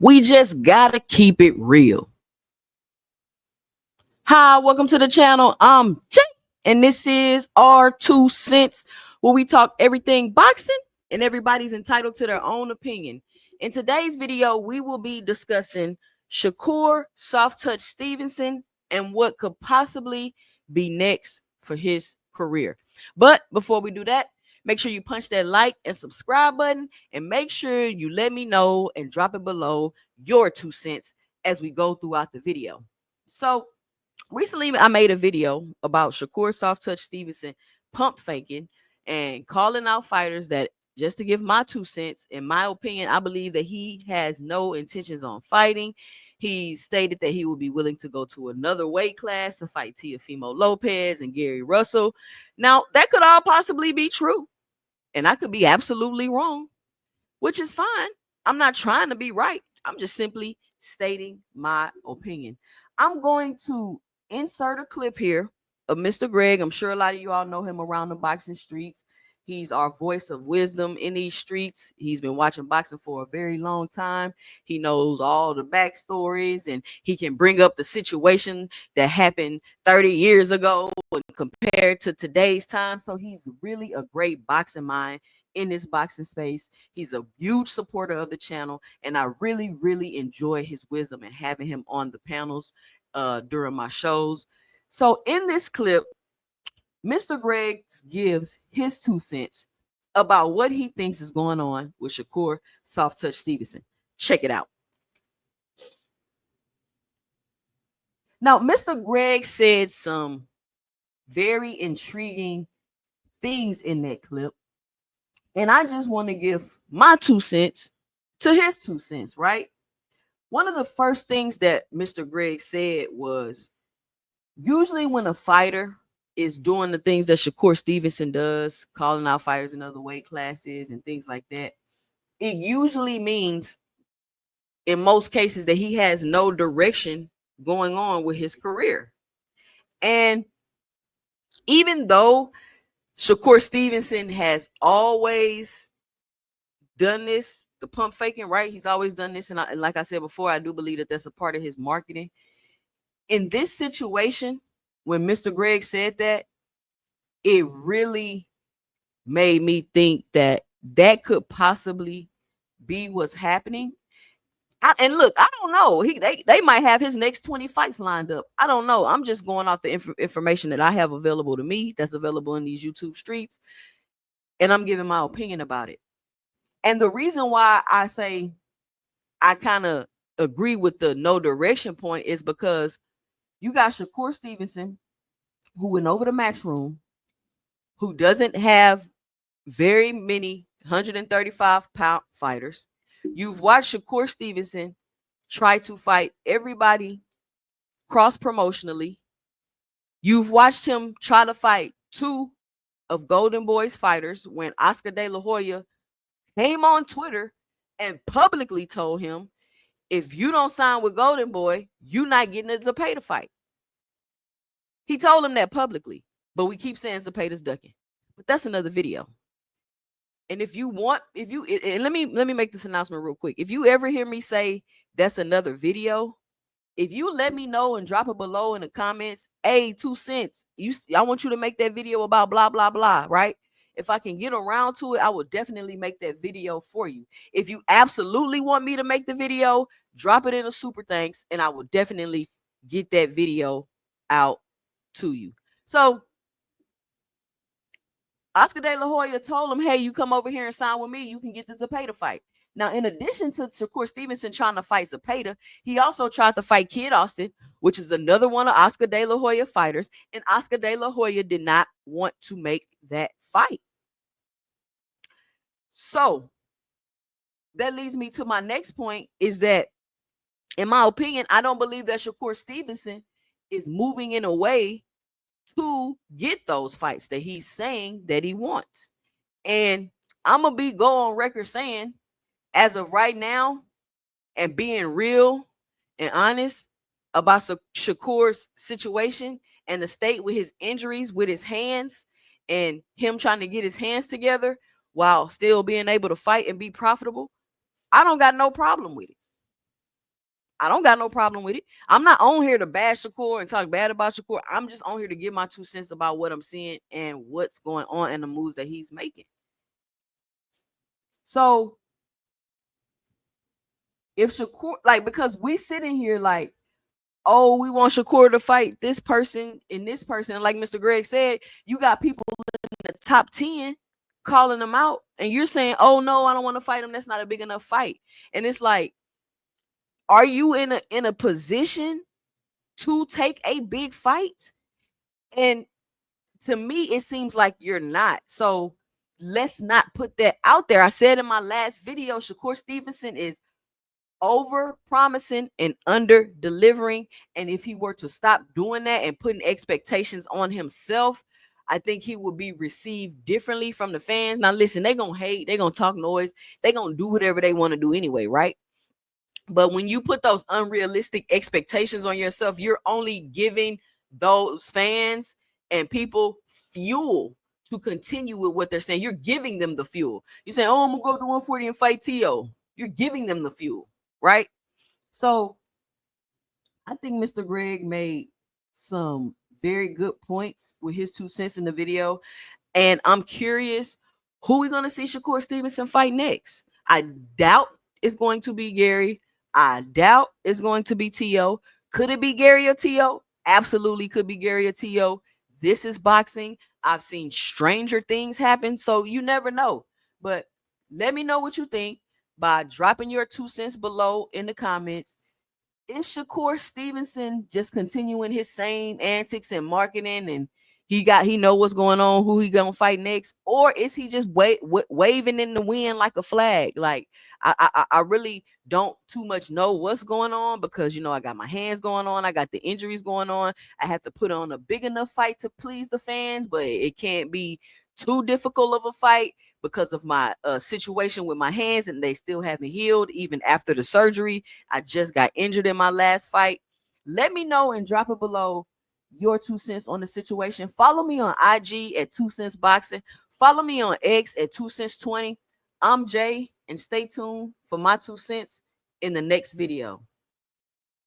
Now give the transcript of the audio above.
We just gotta keep it real. Hi, welcome to the channel. I'm Jay, and this is our 2 cents, where we talk everything boxing, and everybody's entitled to their own opinion. In today's video, we will be discussing Shakur Soft Touch Stevenson and what could possibly be next for his career. But before we do that, make sure you punch that like and subscribe button, and make sure you let me know and drop it below your 2 cents as we go throughout the video. So, recently I made a video about Shakur Soft Touch Stevenson pump faking and calling out fighters that, just to give my 2 cents, in my opinion, I believe that he has no intentions on fighting. He stated that he would be willing to go to another weight class to fight Teofimo Lopez and Gary Russell. Now, that could all possibly be true, and I could be absolutely wrong, which is fine. I'm not trying to be right. I'm just simply stating my opinion. I'm going to insert a clip here of Mr. Greg. I'm sure a lot of you all know him around the boxing streets. He's our voice of wisdom in these streets. He's been watching boxing for a very long time. He knows all the backstories, and he can bring up the situation that happened 30 years ago and compare it to today's time. So he's really a great boxing mind in this boxing space. He's a huge supporter of the channel, and I really, really enjoy his wisdom and having him on the panels during my shows. So in this clip, Mr. Greg gives his 2 cents about what he thinks is going on with Shakur Soft Touch Stevenson. Check it out. Now, Mr. Greg said some very intriguing things in that clip, and I just want to give my 2 cents to his 2 cents, right? One of the first things that Mr. Greg said was, usually when a fighter is doing the things that Shakur Stevenson does, calling out fighters in other weight classes and things like that, it usually means, in most cases, that he has no direction going on with his career. And even though Shakur Stevenson has always done this, the pump faking, right? He's always done this. And like I said before, I do believe that that's a part of his marketing. In this situation, when Mr. Greg said that, it really made me think that that could possibly be what's happening. And look, I don't know. They might have his next 20 fights lined up. I don't know. I'm just going off the information that I have available to me, that's available in these YouTube streets, and I'm giving my opinion about it. And the reason why I say I kind of agree with the no direction point is because you got Shakur Stevenson, who went over the Matchroom, who doesn't have very many 135-pound fighters. You've watched Shakur Stevenson try to fight everybody cross-promotionally. You've watched him try to fight two of Golden Boy's fighters when Oscar De La Hoya came on Twitter and publicly told him, if you don't sign with Golden Boy, you're not getting a Zepeda fight. He told him that publicly, but we keep saying Zepeda's ducking. But that's another video. And if you want, and let me make this announcement real quick. If you ever hear me say that's another video, if you let me know and drop it below in the comments, hey, 2 cents, I want you to make that video about blah, blah, blah, right? If I can get around to it, I will definitely make that video for you. If you absolutely want me to make the video, drop it in a super thanks, and I will definitely get that video out to you. So Oscar De La Hoya told him, hey, you come over here and sign with me, you can get the Zepeda fight. Now, in addition to Shakur Stevenson trying to fight Zepeda, he also tried to fight Kid Austin, which is another one of Oscar De La Hoya fighters, and Oscar De La Hoya did not want to make that fight. So that leads me to my next point, is that, in my opinion, I don't believe that Shakur Stevenson is moving in a way to get those fights that he's saying that he wants. And I'm going to go on record saying, as of right now, and being real and honest about Shakur's situation and the state with his injuries, with his hands, and him trying to get his hands together while still being able to fight and be profitable, I don't got no problem with it. I don't got no problem with it. I'm not on here to bash Shakur and talk bad about Shakur. I'm just on here to give my 2 cents about what I'm seeing and what's going on and the moves that he's making. So if Shakur, like, because we sitting here like, oh, we want Shakur to fight this person and this person. And like Mr. Greg said, you got people in the top 10 calling them out, and you're saying, oh no, I don't want to fight him. That's not a big enough fight. And it's like, are you in a position to take a big fight? And to me, it seems like you're not. So let's not put that out there. I said in my last video, Shakur Stevenson is over promising and under delivering. And if he were to stop doing that and putting expectations on himself, I think he would be received differently from the fans. Now, listen, they're going to hate, they're going to talk noise, they're going to do whatever they want to do anyway, right? But when you put those unrealistic expectations on yourself, you're only giving those fans and people fuel to continue with what they're saying. You're giving them the fuel. You say, oh, I'm going to go up to 140 and fight T.O. You're giving them the fuel, right? So I think Mr. Greg made some very good points with his 2 cents in the video. And I'm curious who we're going to see Shakur Stevenson fight next. I doubt it's going to be Gary. I doubt it's going to be T.O. Could it be Gary or T.O.? Absolutely could be Gary or T.O. This is boxing. I've seen stranger things happen, so you never know. But let me know what you think by dropping your 2 cents below in the comments. Is Shakur Stevenson just continuing his same antics and marketing, and he know what's going on, who he gonna fight next, or is he just waving in the wind like a flag? Like I really don't too much know what's going on, because I got my hands going on, I got the injuries going on, I have to put on a big enough fight to please the fans, but it can't be too difficult of a fight because of my situation with my hands, and they still haven't healed even after the surgery. I just got injured in my last fight. Let me know and drop it below your 2 cents on the situation. Follow me on IG at 2 cents boxing. Follow me on X at 2cents20. I'm Jay, and stay tuned for my 2 cents in the next video.